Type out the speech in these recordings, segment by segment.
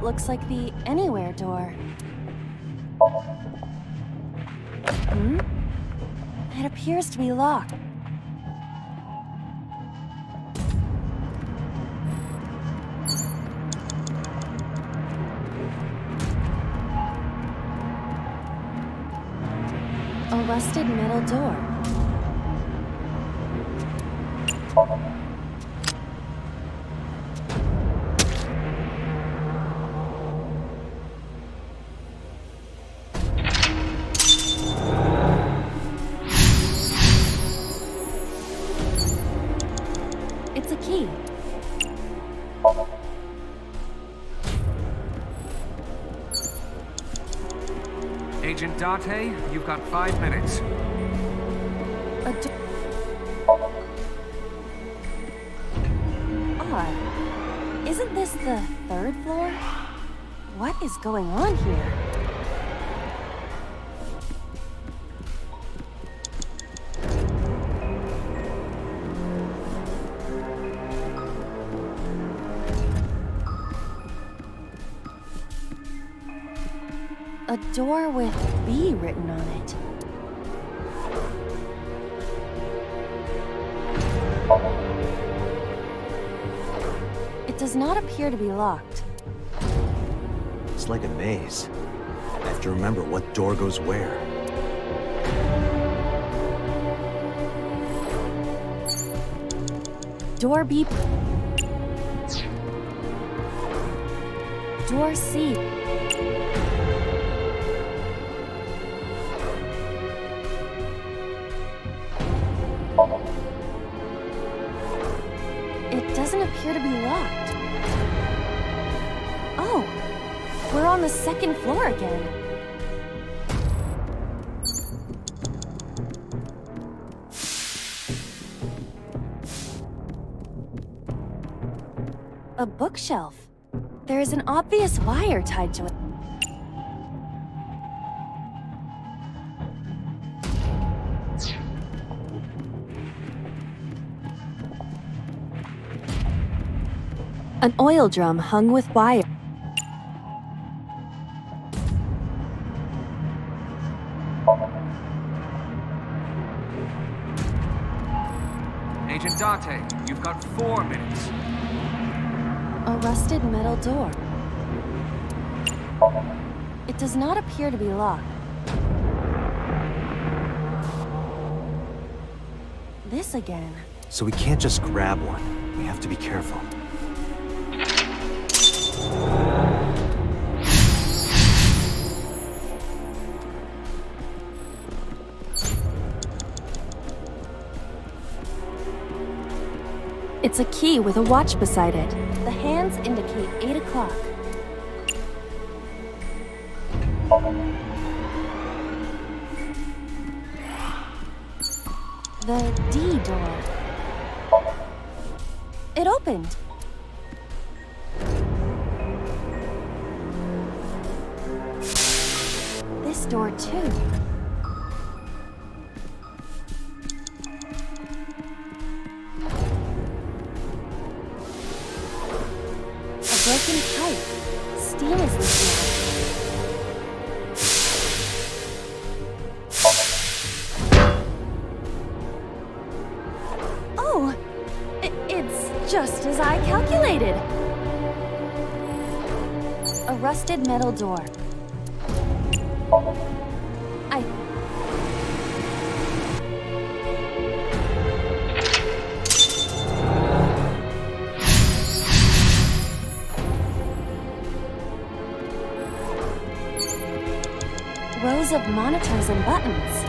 looks like the anywhere door. It appears to be locked. A rusted metal door. It's a key. Agent Date, you've got 5 minutes. Odd. Isn't this the 3rd floor? What is going on here? A door with B written on it. It does not appear to be locked. It's like a maze. I have to remember what door goes where. Door B. Door C. It doesn't appear to be locked. Oh, we're on the 2nd floor again. A bookshelf. There is an obvious wire tied to it. An oil drum hung with wire. Agent Date, you've got 4 minutes. A rusted metal door. It does not appear to be locked. This again. So we can't just grab one. We have to be careful. It's a key with a watch beside it. The hands indicate 8 o'clock. The D door. It opened. This door too. Broken pipe. Steam is leaking. Oh! It's just as I calculated. A rusted metal door. Rows of monitors and buttons.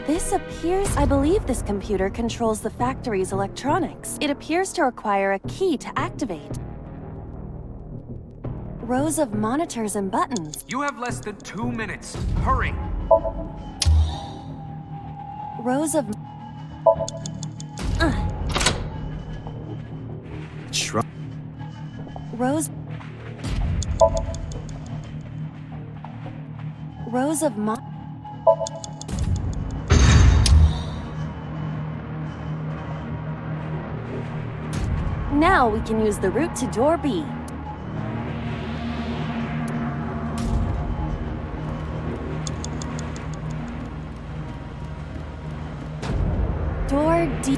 This appears... I believe this computer controls the factory's electronics. It appears to require a key to activate. Rows of monitors and buttons. You have less than 2 minutes. Hurry! Rows of... Shrunk. Rows of Now we can use the route to door B. Door D.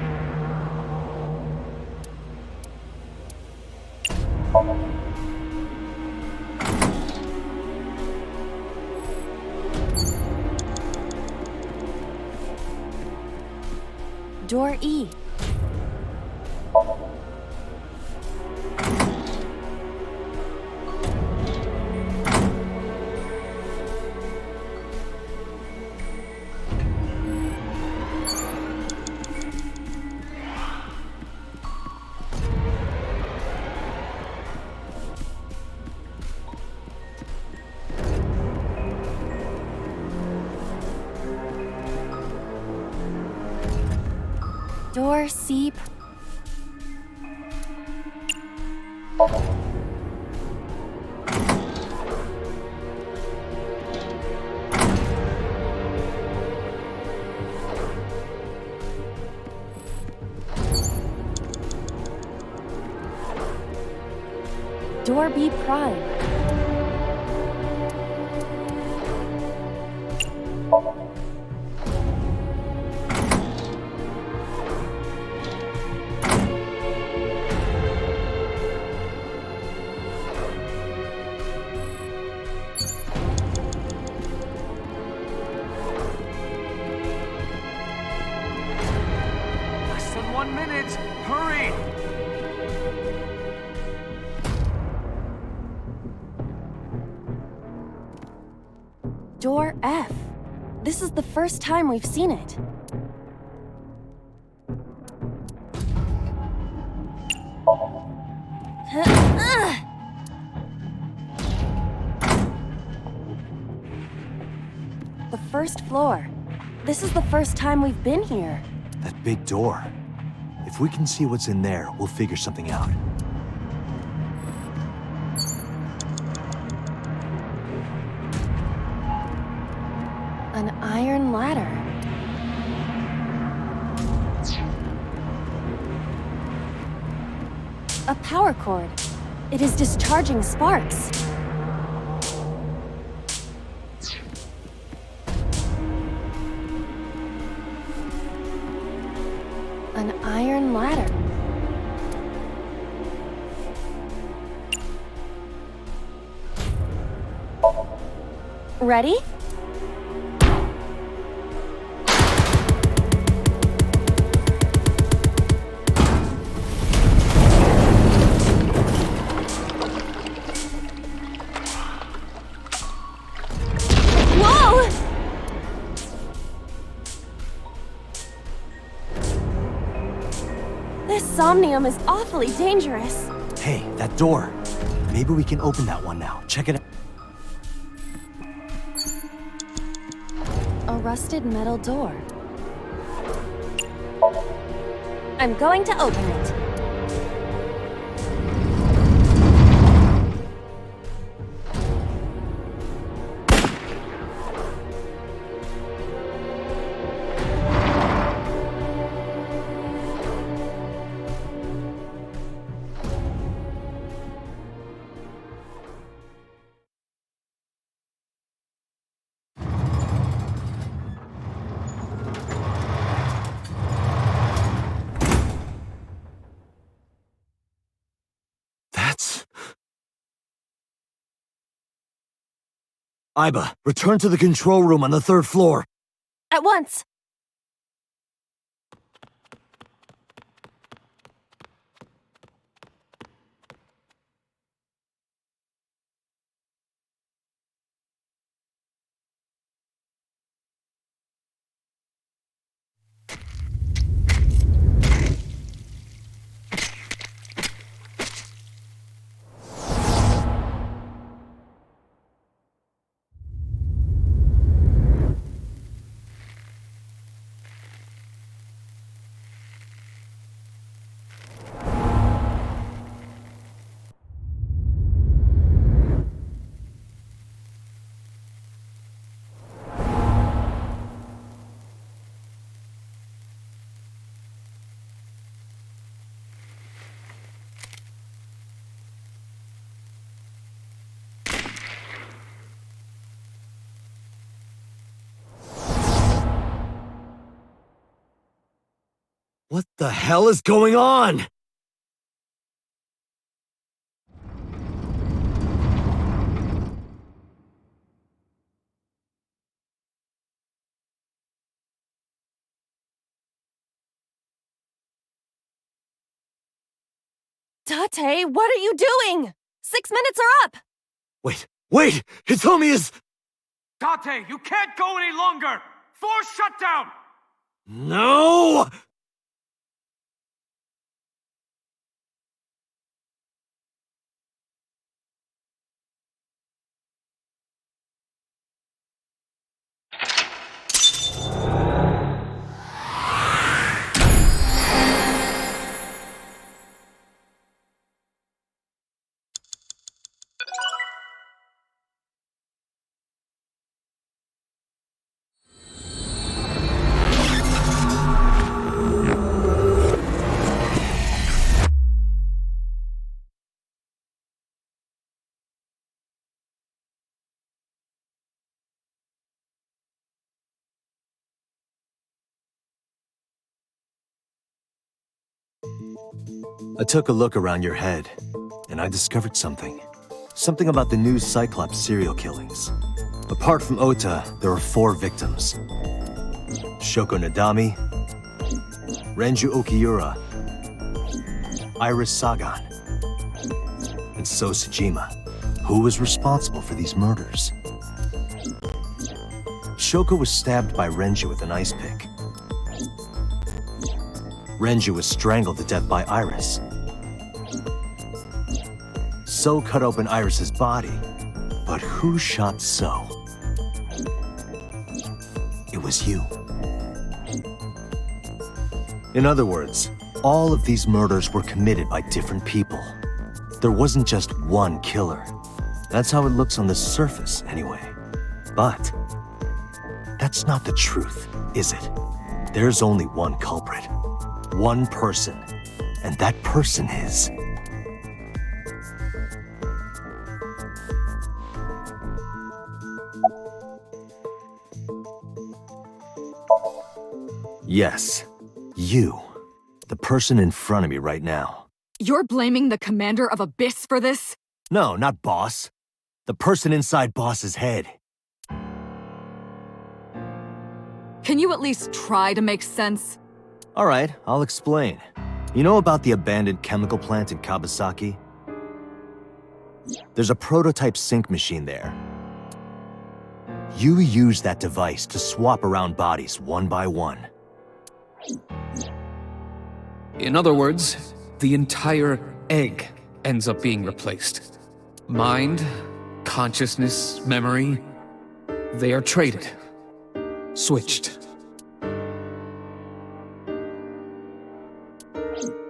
Door E. Door C. Door B prime. Less than 1 minute! Hurry! Door F. This is the first time we've seen it. The first floor. This is the first time we've been here. That big door. If we can see what's in there, we'll figure something out. An iron ladder. A power cord. It is discharging sparks. An iron ladder. Ready? Whoa! This Somnium is awfully dangerous. Hey, that door. Maybe we can open that one now. Check it out. A rusted metal door. I'm going to open it. Iba, return to the control room on the 3rd floor. At once! What the hell is going on? Date, what are you doing? 6 minutes are up! Wait! Hitomi is... Date, you can't go any longer! Force shutdown! No! I took a look around your head, and I discovered something. Something about the new Cyclops serial killings. Apart from Ota, there are 4 victims. Shoko Nadami, Renju Okiura, Iris Sagan, and So Tsujima. Who was responsible for these murders? Shoko was stabbed by Renju with an ice pick. Renju was strangled to death by Iris. So cut open Iris's body, but who shot So? It was you. In other words, all of these murders were committed by different people. There wasn't just one killer. That's how it looks on the surface, anyway. But that's not the truth, is it? There's only one culprit. One person. And that person is... Yes, you. The person in front of me right now. You're blaming the commander of Abyss for this? No, not Boss. The person inside Boss's head. Can you at least try to make sense? All right, I'll explain. You know about the abandoned chemical plant in Kawasaki? There's a prototype sync machine there. You use that device to swap around bodies one by one. In other words, the entire egg ends up being replaced. Mind, consciousness, memory, they are traded. Switched.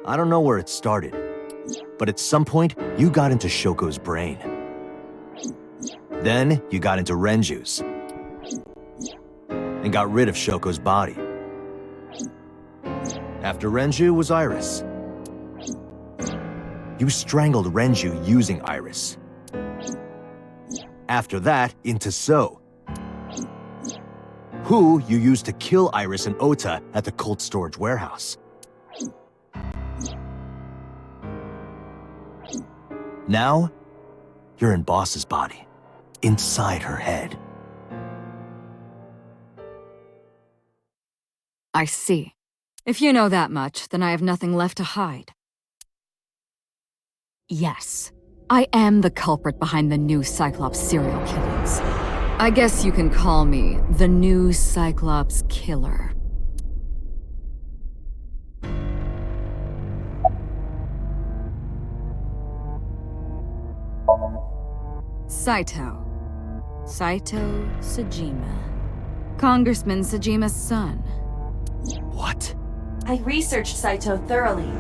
I don't know where it started, but at some point, you got into Shoko's brain. Then, you got into Renju's. And got rid of Shoko's body. After Renju was Iris. You strangled Renju using Iris. After that, into So. Who you used to kill Iris and Ota at the cold storage warehouse. Now, you're in Boss's body, inside her head. I see. If you know that much, then I have nothing left to hide. Yes, I am the culprit behind the new Cyclops serial killings. I guess you can call me the new Cyclops killer. Saito Tsujima. Congressman Tsujima's son. What? I researched Saito thoroughly,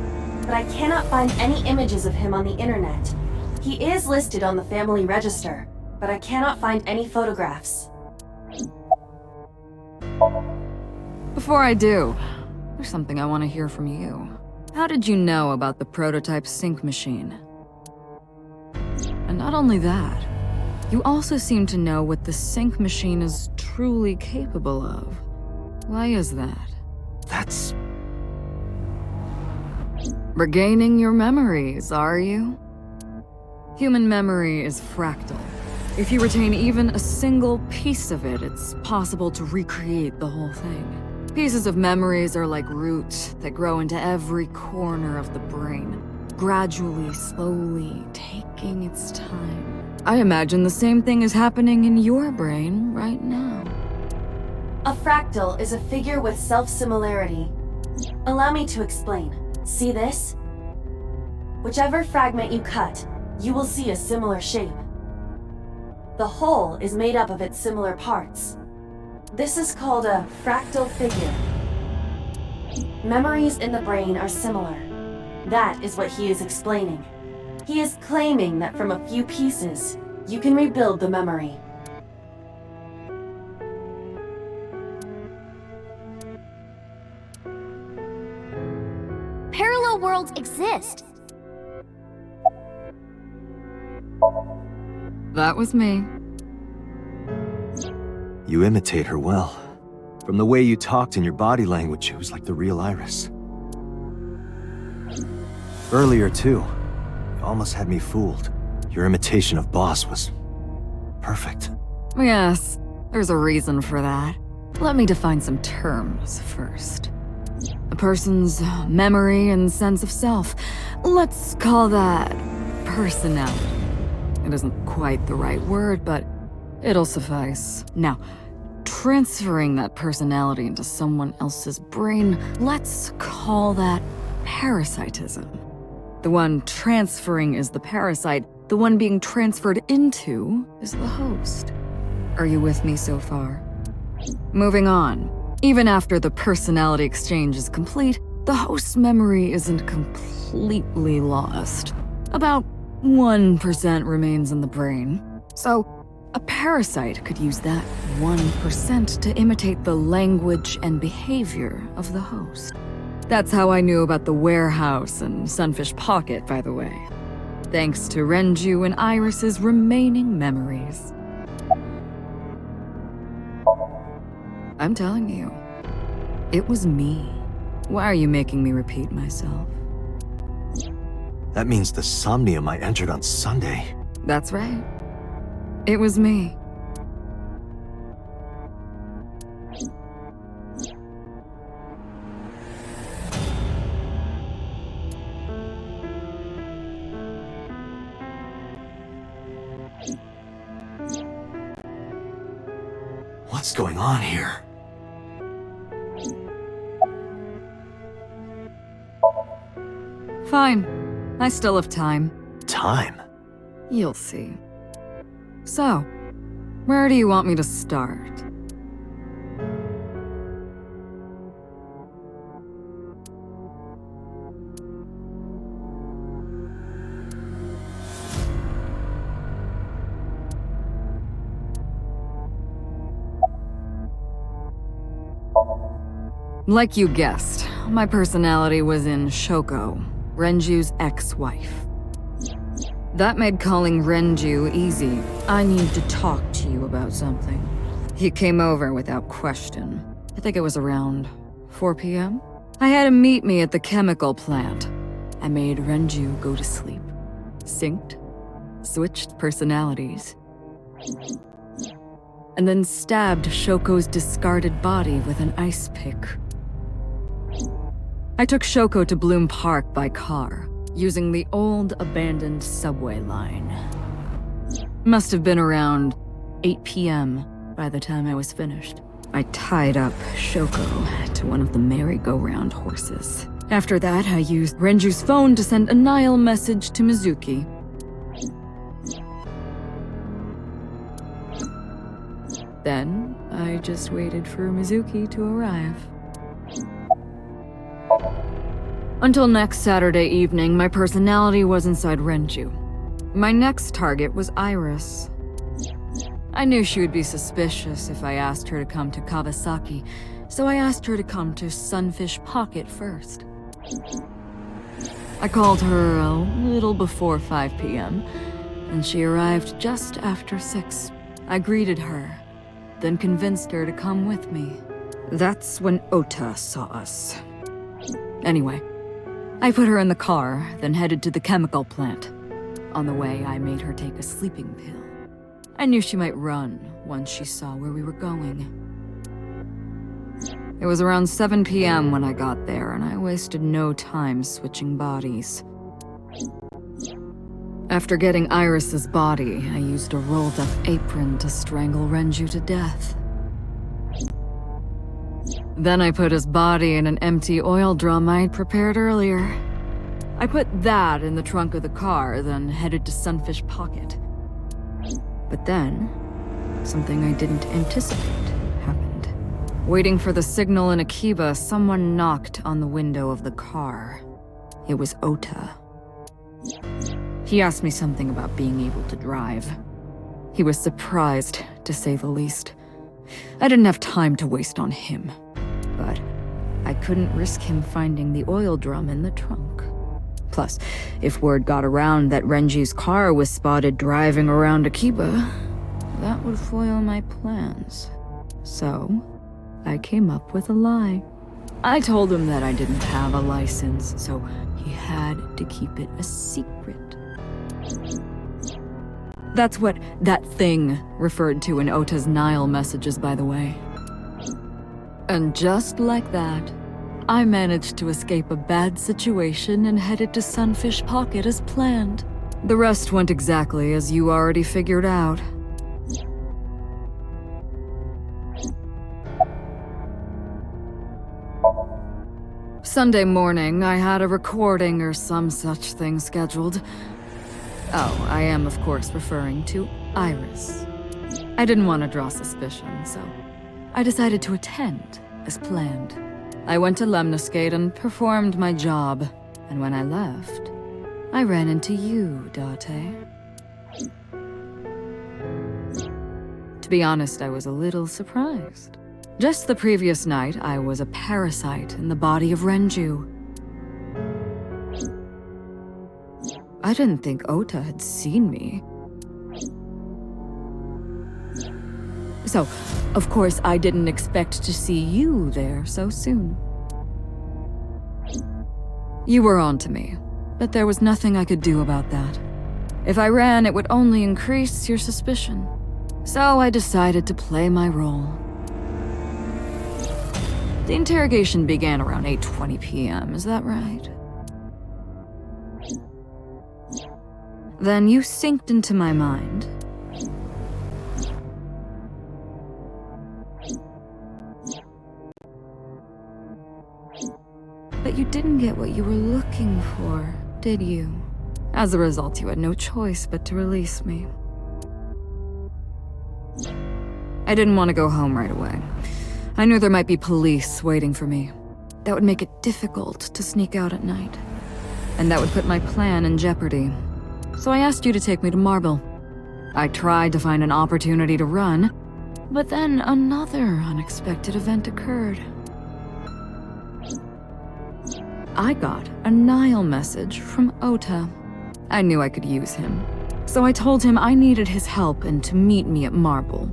but I cannot find any images of him on the internet. He is listed on the family register, but I cannot find any photographs. Before I do, there's something I want to hear from you. How did you know about the prototype sync machine? And not only that, you also seem to know what the sync machine is truly capable of. Why is that? That's... Regaining your memories, are you? Human memory is fractal. If you retain even a single piece of it, it's possible to recreate the whole thing. Pieces of memories are like roots that grow into every corner of the brain, gradually, slowly, taking its time. I imagine the same thing is happening in your brain right now. A fractal is a figure with self-similarity. Allow me to explain. See this? Whichever fragment you cut, you will see a similar shape. The whole is made up of its similar parts. This is called a fractal figure. Memories in the brain are similar. That is what he is explaining. He is claiming that from a few pieces, you can rebuild the memory. Parallel worlds exist. That was me. You imitate her well. From the way you talked and your body language, it was like the real Iris. Earlier, too, you almost had me fooled. Your imitation of Boss was perfect. Yes, there's a reason for that. Let me define some terms first. A person's memory and sense of self. Let's call that personality. It isn't quite the right word, but it'll suffice. Now, transferring that personality into someone else's brain, let's call that parasitism. The one transferring is the parasite. The one being transferred into is the host. Are you with me so far? Moving on. Even after the personality exchange is complete, the host's memory isn't completely lost. About 1% remains in the brain. So, a parasite could use that 1% to imitate the language and behavior of the host. That's how I knew about the warehouse and Sunfish Pocket, by the way. Thanks to Renju and Iris's remaining memories. I'm telling you, it was me. Why are you making me repeat myself? That means the Somnium I entered on Sunday. That's right. It was me. What's going on here? Fine. I still have time. Time? You'll see. So, where do you want me to start? Like you guessed, my personality was in Shoko, Renju's ex-wife. That made calling Renju easy. I need to talk to you about something. He came over without question. I think it was around 4 p.m. I had him meet me at the chemical plant. I made Renju go to sleep. Synced, switched personalities, and then stabbed Shoko's discarded body with an ice pick. I took Shoko to Bloom Park by car, using the old abandoned subway line. Must have been around 8 p.m. by the time I was finished. I tied up Shoko to one of the merry-go-round horses. After that, I used Renju's phone to send a Nile message to Mizuki. Then, I just waited for Mizuki to arrive. Until next Saturday evening, my personality was inside Renju. My next target was Iris. I knew she would be suspicious if I asked her to come to Kawasaki, so I asked her to come to Sunfish Pocket first. I called her a little before 5 p.m., and she arrived just after 6. I greeted her, then convinced her to come with me. That's when Ota saw us. Anyway, I put her in the car, then headed to the chemical plant. On the way, I made her take a sleeping pill. I knew she might run once she saw where we were going. It was around 7 p.m. when I got there, and I wasted no time switching bodies. After getting Iris's body, I used a rolled-up apron to strangle Renju to death. Then I put his body in an empty oil drum I'd prepared earlier. I put that in the trunk of the car, then headed to Sunfish Pocket. But then, something I didn't anticipate happened. Waiting for the signal in Akiba, someone knocked on the window of the car. It was Ota. He asked me something about being able to drive. He was surprised, to say the least. I didn't have time to waste on him, but I couldn't risk him finding the oil drum in the trunk. Plus, if word got around that Renji's car was spotted driving around Akiba, that would foil my plans. So, I came up with a lie. I told him that I didn't have a license, so he had to keep it a secret. That's what that thing referred to in Ota's Nile messages, by the way. And just like that, I managed to escape a bad situation and headed to Sunfish Pocket as planned. The rest went exactly as you already figured out. Sunday morning, I had a recording or some such thing scheduled. Oh, I am of course referring to Iris. I didn't want to draw suspicion, so I decided to attend as planned. I went to Lemniscate and performed my job, and when I left, I ran into you, Date. To be honest, I was a little surprised. Just the previous night, I was a parasite in the body of Renju. I didn't think Ota had seen me. So, of course, I didn't expect to see you there so soon. You were on to me, but there was nothing I could do about that. If I ran, it would only increase your suspicion. So I decided to play my role. The interrogation began around 8:20 p.m., is that right? Then you synced into my mind. But you didn't get what you were looking for, did you? As a result, you had no choice but to release me. I didn't want to go home right away. I knew there might be police waiting for me. That would make it difficult to sneak out at night. And that would put my plan in jeopardy. So I asked you to take me to Marble. I tried to find an opportunity to run, but then another unexpected event occurred. I got a Nile message from Ota. I knew I could use him, so I told him I needed his help and to meet me at Marble.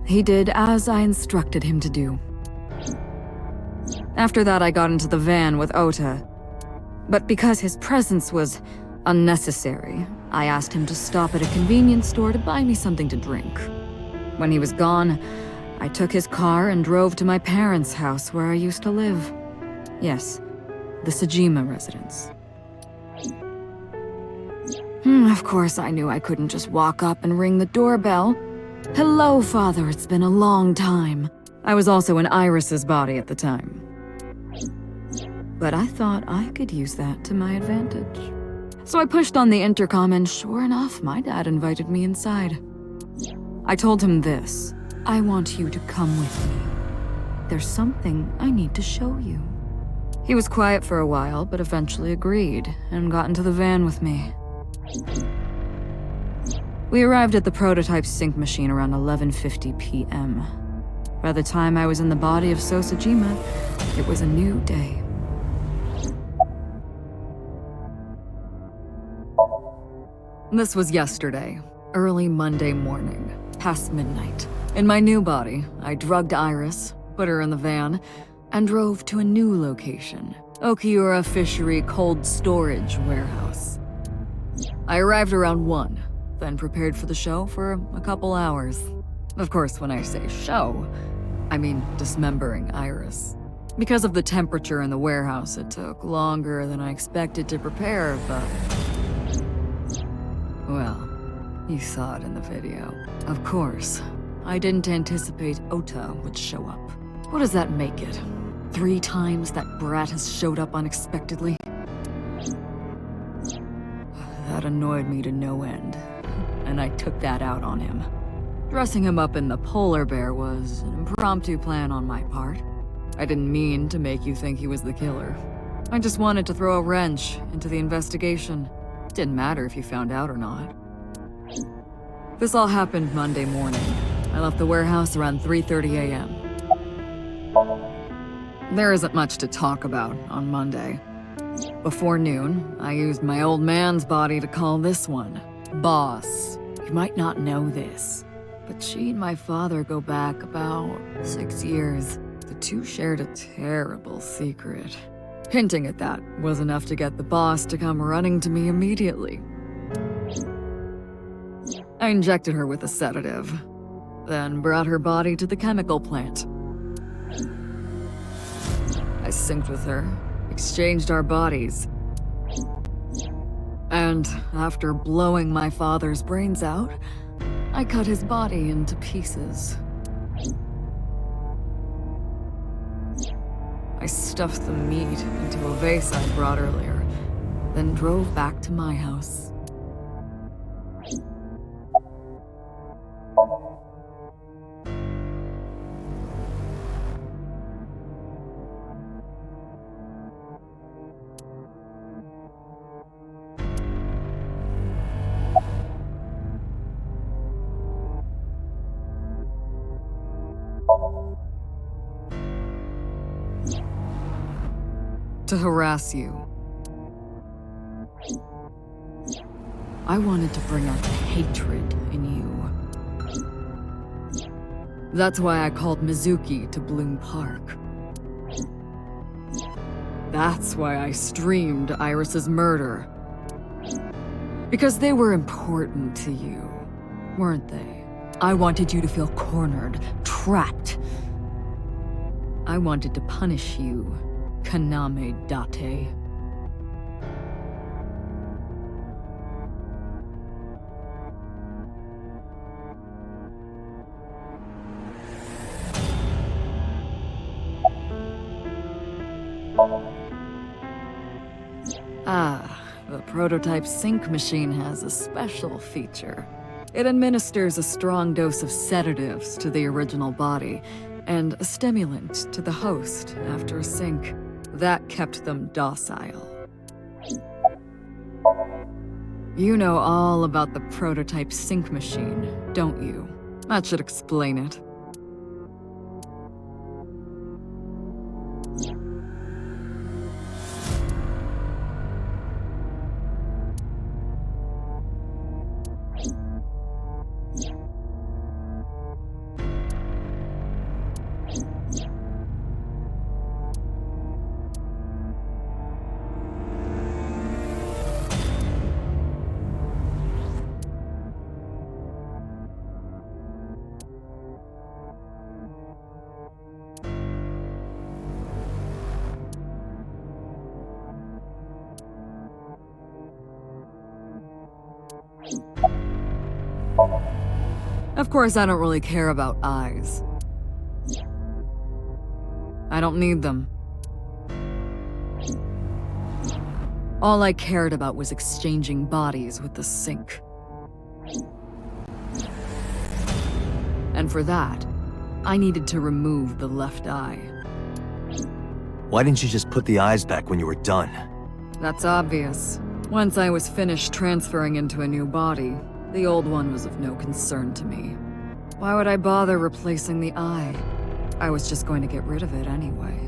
He did as I instructed him to do. After that, I got into the van with Ota, but because his presence was unnecessary, I asked him to stop at a convenience store to buy me something to drink. When he was gone, I took his car and drove to my parents' house where I used to live. Yes, the Sajima residence. Of course, I knew I couldn't just walk up and ring the doorbell. Hello, Father, it's been a long time. I was also in Iris's body at the time. But I thought I could use that to my advantage. So I pushed on the intercom and sure enough, my dad invited me inside. I told him this: I want you to come with me. There's something I need to show you. He was quiet for a while, but eventually agreed and got into the van with me. We arrived at the prototype sync machine around 11:50 p.m. By the time I was in the body of Sosajima, it was a new day. This was yesterday, early Monday morning, past midnight. In my new body, I drugged Iris, put her in the van, and drove to a new location, Okiura Fishery Cold Storage Warehouse. I arrived around 1, then prepared for the show for a couple hours. Of course, when I say show, I mean dismembering Iris. Because of the temperature in the warehouse, it took longer than I expected to prepare, but... well, you saw it in the video. Of course, I didn't anticipate Ota would show up. What does that make it? 3 times that brat has showed up unexpectedly? That annoyed me to no end, and I took that out on him. Dressing him up in the polar bear was an impromptu plan on my part. I didn't mean to make you think he was the killer. I just wanted to throw a wrench into the investigation. Didn't matter if you found out or not. This all happened Monday morning. I left the warehouse around 3:30 a.m. There isn't much to talk about on Monday. Before noon, I used my old man's body to call this one Boss. You might not know this, but she and my father go back about 6 years. The two shared a terrible secret. Hinting at that was enough to get the boss to come running to me immediately. I injected her with a sedative, then brought her body to the chemical plant. I synced with her, exchanged our bodies, and after blowing my father's brains out, I cut his body into pieces. I stuffed the meat into a vase I brought earlier, then drove back to my house. To harass you. I wanted to bring out the hatred in you. That's why I called Mizuki to Bloom Park. That's why I streamed Iris's murder. Because they were important to you, weren't they? I wanted you to feel cornered, trapped. I wanted to punish you. Kaname Date. The prototype sync machine has a special feature. It administers a strong dose of sedatives to the original body, and a stimulant to the host after a sync. That kept them docile. You know all about the prototype sync machine, don't you? That should explain it. Of course, I don't really care about eyes. I don't need them. All I cared about was exchanging bodies with the sync. And for that, I needed to remove the left eye. Why didn't you just put the eyes back when you were done? That's obvious. Once I was finished transferring into a new body, the old one was of no concern to me. Why would I bother replacing the eye? I was just going to get rid of it anyway.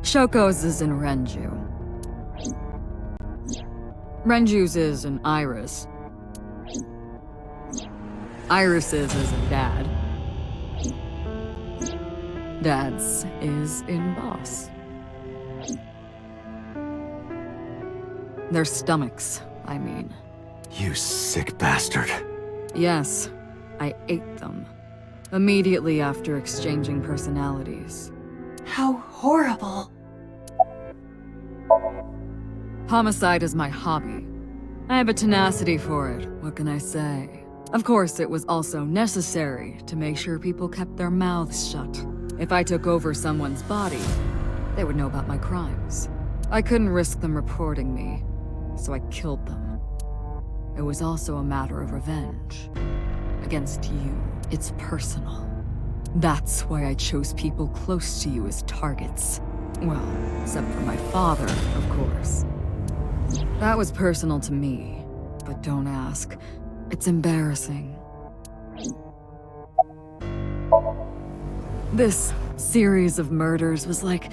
Shoko's is in Renju. Renju's is in Iris. Iris's is in Dad. Dad's is in Boss. Their stomachs, I mean. You sick bastard. Yes, I ate them. Immediately after exchanging personalities. How horrible. Homicide is my hobby. I have a tenacity for it, what can I say? Of course, it was also necessary to make sure people kept their mouths shut. If I took over someone's body, they would know about my crimes. I couldn't risk them reporting me, so I killed them. It was also a matter of revenge. Against you, it's personal. That's why I chose people close to you as targets. Well, except for my father, of course. That was personal to me, but don't ask. It's embarrassing. This series of murders was like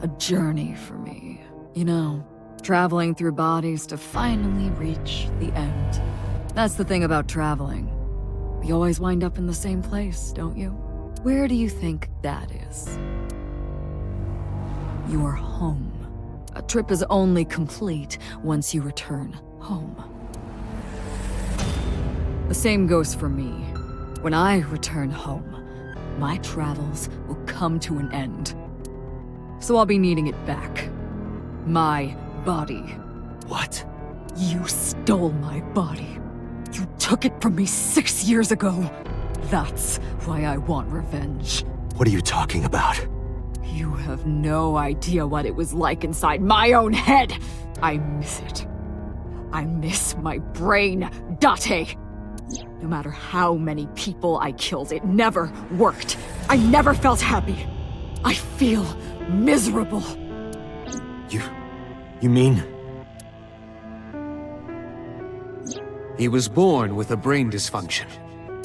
a journey for me. You know, traveling through bodies to finally reach the end. That's the thing about traveling. We always wind up in the same place, don't you? Where do you think that is? Your home. A trip is only complete once you return home. The same goes for me. When I return home, my travels will come to an end. So I'll be needing it back. My body. What? You stole my body. You took it from me 6 years ago. That's why I want revenge. What are you talking about? You have no idea what it was like inside my own head. I miss it. I miss my brain, Date. No matter how many people I killed, it never worked. I never felt happy. I feel miserable. You mean? He was born with a brain dysfunction.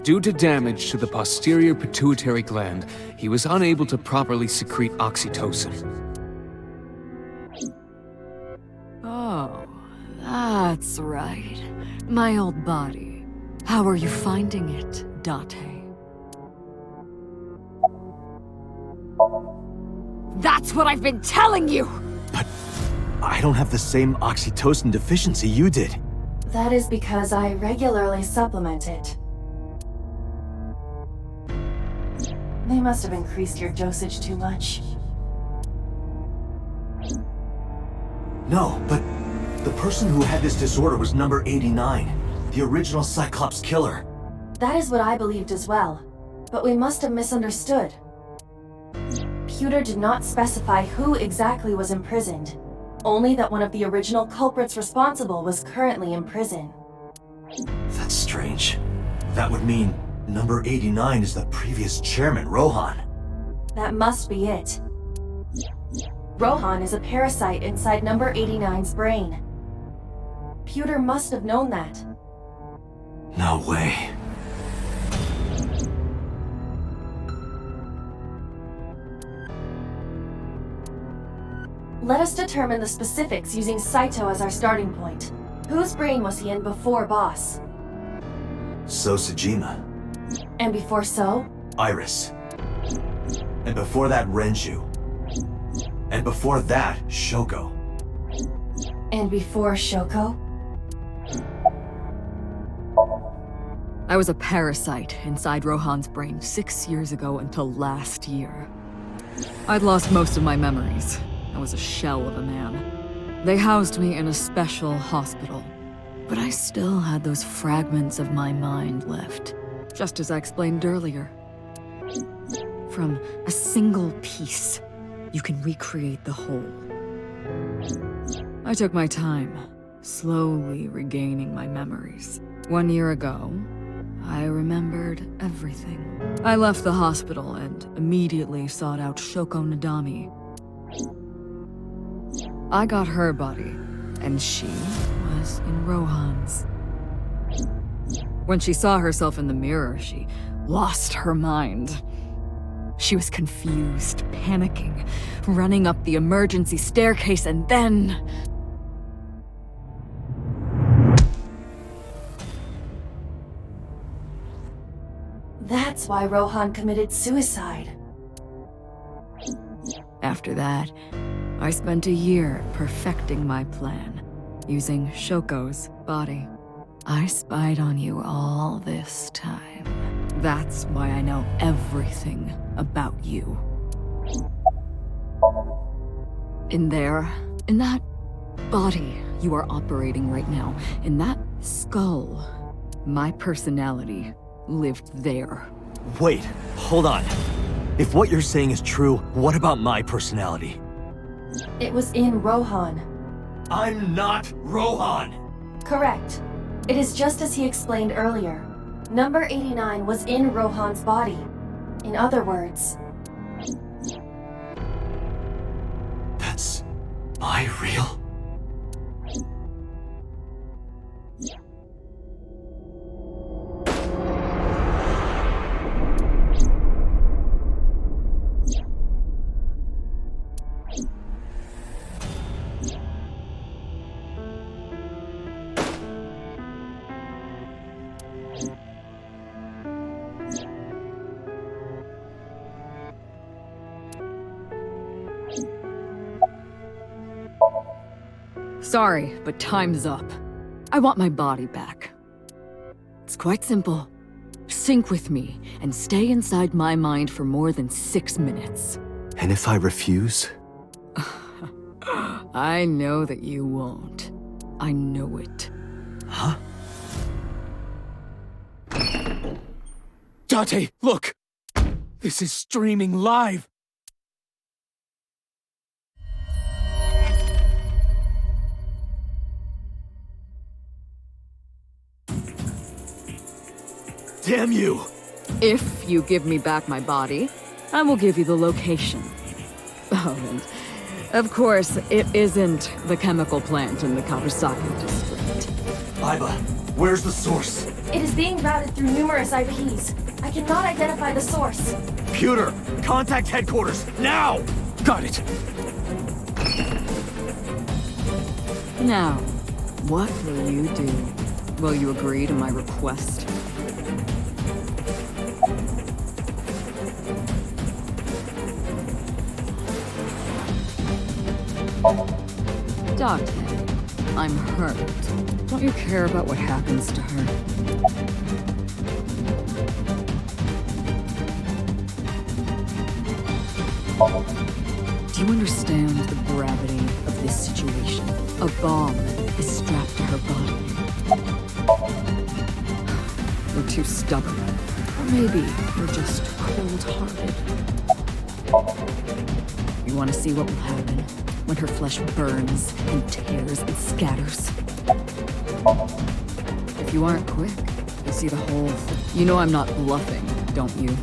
Due to damage to the posterior pituitary gland, he was unable to properly secrete oxytocin. Oh, that's right. My old body. How are you finding it, Date? That's what I've been telling you! But I don't have the same oxytocin deficiency you did. That is because I regularly supplement it. They must have increased your dosage too much. No, but the person who had this disorder was number 89, the original Cyclops killer. That is what I believed as well, but we must have misunderstood. Pewter did not specify who exactly was imprisoned, only that one of the original culprits responsible was currently in prison. That's strange. That would mean number 89 is the previous chairman, Rohan. That must be it. Rohan is a parasite inside number 89's brain. Pewter must have known that. No way. Let us determine the specifics using Saito as our starting point. Whose brain was he in before Boss? So Sejima. And before So? Iris. And before that, Renju. And before that, Shoko. And before Shoko? I was a parasite inside Rohan's brain 6 years ago until last year. I'd lost most of my memories. I was a shell of a man. They housed me in a special hospital. But I still had those fragments of my mind left, just as I explained earlier. From a single piece, you can recreate the whole. I took my time, slowly regaining my memories. 1 year ago, I remembered everything. I left the hospital and immediately sought out Shoko Nadami. I got her body, and she was in Rohan's. When she saw herself in the mirror, she lost her mind. She was confused, panicking, running up the emergency staircase, and then... That's why Rohan committed suicide. After that, I spent a year perfecting my plan, using Shoko's body. I spied on you all this time. That's why I know everything about you. In that body you are operating right now, in that skull, my personality lived there. Wait, hold on. If what you're saying is true, what about my personality? It was in Rohan. I'm not Rohan! Correct. It is just as he explained earlier. Number 89 was in Rohan's body. In other words... That's... my real... Sorry, but time's up. I want my body back. It's quite simple. Sync with me and stay inside my mind for more than 6 minutes. And if I refuse? I know that you won't. I know it. Huh? Date, look! This is streaming live! Damn you! If you give me back my body, I will give you the location. Oh, and of course, it isn't the chemical plant in the Kawasaki district. Iba, where's the source? It is being routed through numerous IPs. I cannot identify the source. Computer, contact headquarters, now! Got it! Now, what will you do? Will you agree to my request? Dante, I'm hurt. Don't you care about what happens to her? Do you understand the gravity of this situation? A bomb is strapped to her body. You're too stubborn. Or maybe you're just cold-hearted. You want to see what will happen when her flesh burns and tears and scatters? If you aren't quick, you'll see the whole thing. You know I'm not bluffing, don't you?